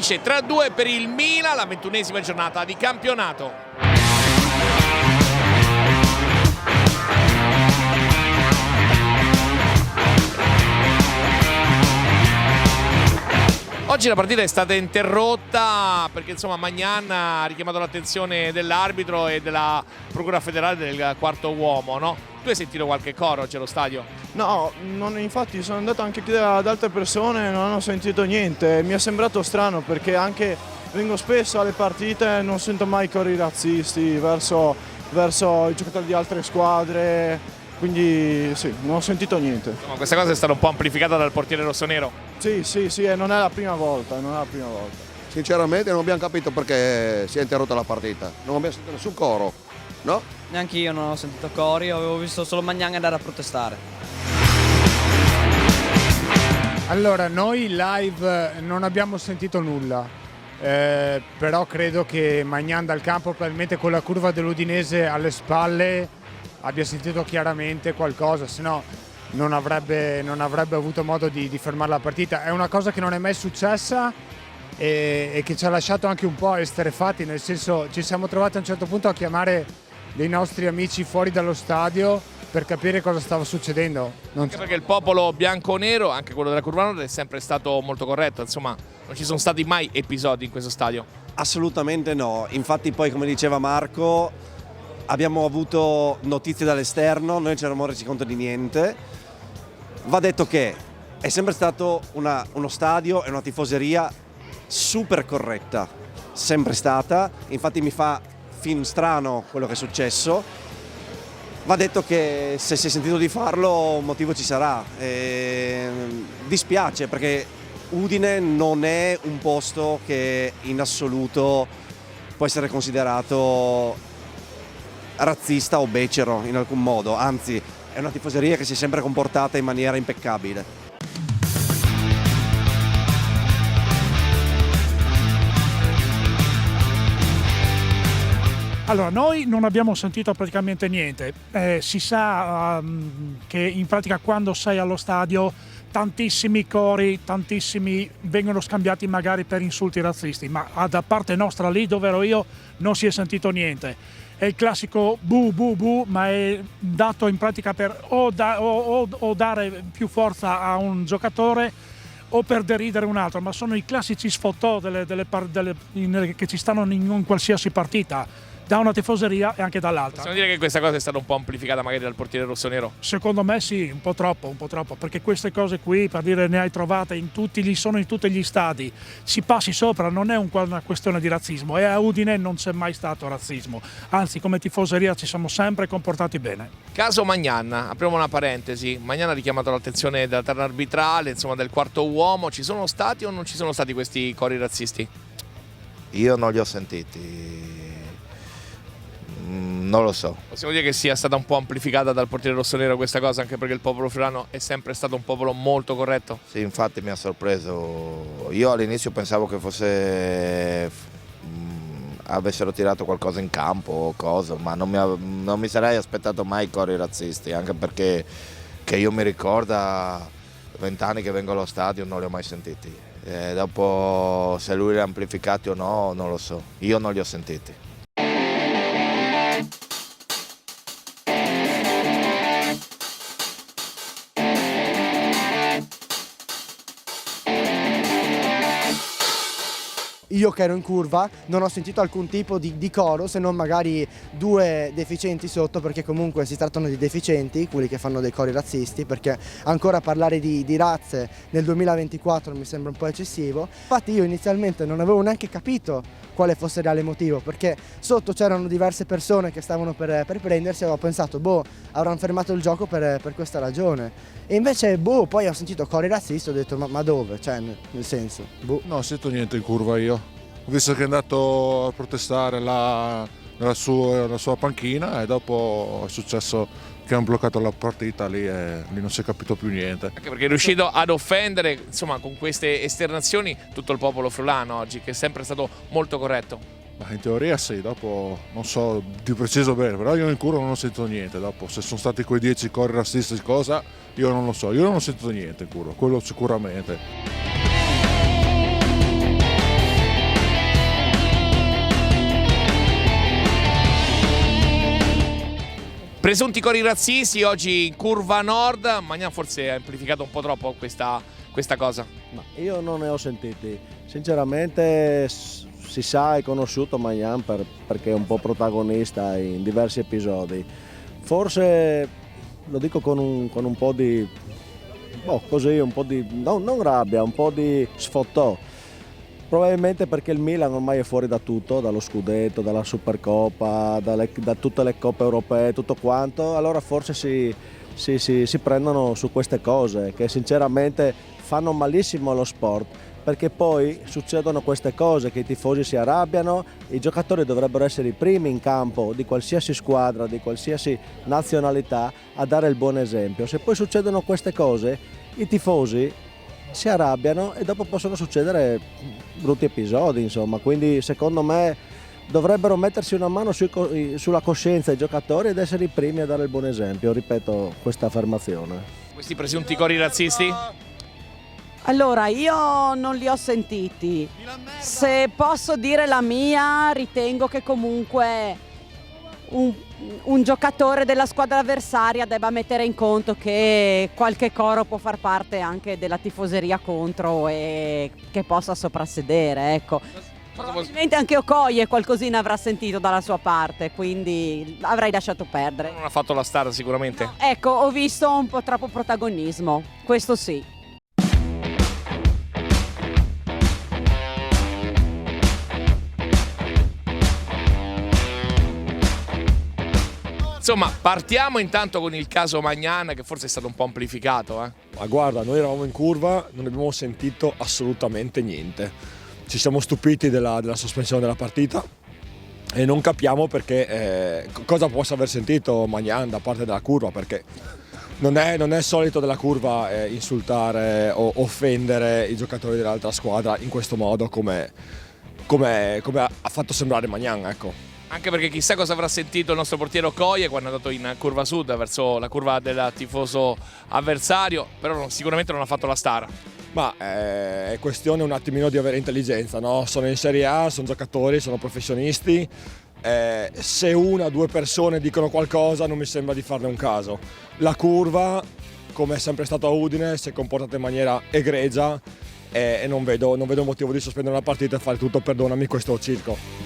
finisce 3-2 per il Milan, la 21esima giornata di campionato. Oggi la partita è stata interrotta perché insomma Magnan ha richiamato l'attenzione dell'arbitro e della Procura federale del quarto uomo, no? Tu hai sentito qualche coro oggi allo stadio? No, infatti sono andato anche a chiedere ad altre persone e non ho sentito niente. Mi è sembrato strano perché anche vengo spesso alle partite e non sento mai cori razzisti verso i giocatori di altre squadre. Quindi sì, non ho sentito niente. Insomma, questa cosa è stata un po' amplificata dal portiere rossonero. Sì, e non è la prima volta, Sinceramente non abbiamo capito perché si è interrotta la partita. Non abbiamo sentito nessun coro, no? Neanche io non ho sentito cori, avevo visto solo Magnan andare a protestare. Allora, noi live non abbiamo sentito nulla, però credo che Magnan dal campo, probabilmente con la curva dell'Udinese alle spalle, abbia sentito chiaramente qualcosa, se no non avrebbe avuto modo di fermare la partita. È una cosa che non è mai successa e che ci ha lasciato anche un po' esterrefatti, nel senso ci siamo trovati a un certo punto a chiamare dei nostri amici fuori dallo stadio per capire cosa stava succedendo. Anche perché il popolo bianco-nero, anche quello della Curva Nord, è sempre stato molto corretto, insomma non ci sono stati mai episodi in questo stadio. Assolutamente no, infatti poi come diceva Marco abbiamo avuto notizie dall'esterno, noi non ci eravamo resi conto di niente. Va detto che è sempre stato uno stadio e una tifoseria super corretta, sempre stata, infatti mi fa fin strano quello che è successo. Va detto che se si è sentito di farlo un motivo ci sarà. Dispiace perché Udine non è un posto che in assoluto può essere considerato razzista o becero in alcun modo, anzi è una tifoseria che si è sempre comportata in maniera impeccabile. Allora, noi non abbiamo sentito praticamente niente. Si sa che in pratica quando sei allo stadio tantissimi cori, tantissimi vengono scambiati magari per insulti razzisti, ma da parte nostra lì dove ero io non si è sentito niente. È il classico bu bu bu, ma è dato in pratica per o dare più forza a un giocatore o per deridere un altro, ma sono i classici sfottò che ci stanno in qualsiasi partita, da una tifoseria e anche dall'altra. Possiamo dire che questa cosa è stata un po' amplificata magari dal portiere rossonero? Secondo me sì, un po' troppo, perché queste cose qui, per dire, ne hai trovate sono in tutti gli stadi, ci passi sopra, non è una questione di razzismo, e a Udine non c'è mai stato razzismo, anzi come tifoseria ci siamo sempre comportati bene. Caso Magnan, apriamo una parentesi, Magnan ha richiamato l'attenzione della terna arbitrale, insomma del quarto uomo, ci sono stati o non ci sono stati questi cori razzisti? Io non li ho sentiti. Non lo so. Possiamo dire che sia stata un po' amplificata dal portiere rossonero questa cosa, anche perché il popolo friulano è sempre stato un popolo molto corretto? Sì, infatti mi ha sorpreso. Io all'inizio pensavo che avessero tirato qualcosa in campo o cosa, ma non mi sarei aspettato mai cori razzisti, anche perché che io mi ricorda 20 anni che vengo allo stadio non li ho mai sentiti. Dopo se lui li ha amplificati o no, non lo so. Io non li ho sentiti. Io che ero in curva non ho sentito alcun tipo di coro, se non magari due deficienti sotto, perché comunque si trattano di deficienti, quelli che fanno dei cori razzisti, perché ancora parlare di razze nel 2024 mi sembra un po' eccessivo. Infatti io inizialmente non avevo neanche capito quale fosse il reale motivo, perché sotto c'erano diverse persone che stavano per prendersi e avevo pensato, avranno fermato il gioco per questa ragione. E invece, poi ho sentito cori razzisti, ho detto, ma dove? Cioè, nel senso, No, ho sentito niente in curva io. Ho visto che è andato a protestare nella sua panchina e dopo è successo che hanno bloccato la partita lì e lì non si è capito più niente. Anche perché è riuscito ad offendere, insomma, con queste esternazioni tutto il popolo friulano oggi, che è sempre stato molto corretto. Ma in teoria sì, dopo non so di preciso bene, però io in curva non ho sentito niente. Dopo se sono stati quei 10 cori razzisti cosa, io non lo so, io non ho sentito niente in curva, quello sicuramente. Presunti cori razzisti oggi in curva nord, Magnan forse ha amplificato un po' troppo questa cosa. Ma io non ne ho sentiti, sinceramente si sa, è conosciuto Magnan perché è un po' protagonista in diversi episodi. Forse lo dico con un po' di, così, un po' di, non rabbia, un po' di sfottò. Probabilmente perché il Milan ormai è fuori da tutto, dallo scudetto, dalla Supercoppa, da tutte le coppe europee, tutto quanto, allora forse si prendono su queste cose che sinceramente fanno malissimo allo sport, perché poi succedono queste cose, che i tifosi si arrabbiano, i giocatori dovrebbero essere i primi in campo di qualsiasi squadra, di qualsiasi nazionalità, a dare il buon esempio. Se poi succedono queste cose, i tifosi si arrabbiano e dopo possono succedere brutti episodi, insomma. Quindi secondo me dovrebbero mettersi una mano sulla coscienza i giocatori ed essere i primi a dare il buon esempio, ripeto questa affermazione. Questi presunti cori razzisti? Allora, io non li ho sentiti. Se posso dire la mia, ritengo che comunque un giocatore della squadra avversaria debba mettere in conto che qualche coro può far parte anche della tifoseria contro e che possa soprassedere, ecco. Probabilmente anche Okoye qualcosina avrà sentito dalla sua parte, quindi avrei lasciato perdere. Non ha fatto la star sicuramente. No, ecco, ho visto un po' troppo protagonismo, questo sì. Insomma, partiamo intanto con il caso Magnan, che forse è stato un po' amplificato. Ma guarda, noi eravamo in curva, non abbiamo sentito assolutamente niente. Ci siamo stupiti della sospensione della partita e non capiamo perché cosa possa aver sentito Magnan da parte della curva, perché non è solito della curva insultare o offendere i giocatori dell'altra squadra in questo modo come ha fatto sembrare Magnan, ecco. Anche perché chissà cosa avrà sentito il nostro portiere Okoye quando è andato in curva sud verso la curva del tifoso avversario, però sicuramente non ha fatto la star. Ma è questione un attimino di avere intelligenza, no? Sono in Serie A, sono giocatori, sono professionisti, se una o due persone dicono qualcosa non mi sembra di farne un caso. La curva, come è sempre stato a Udine, si è comportata in maniera egregia e non vedo motivo di sospendere la partita e fare tutto, perdonami, questo circo.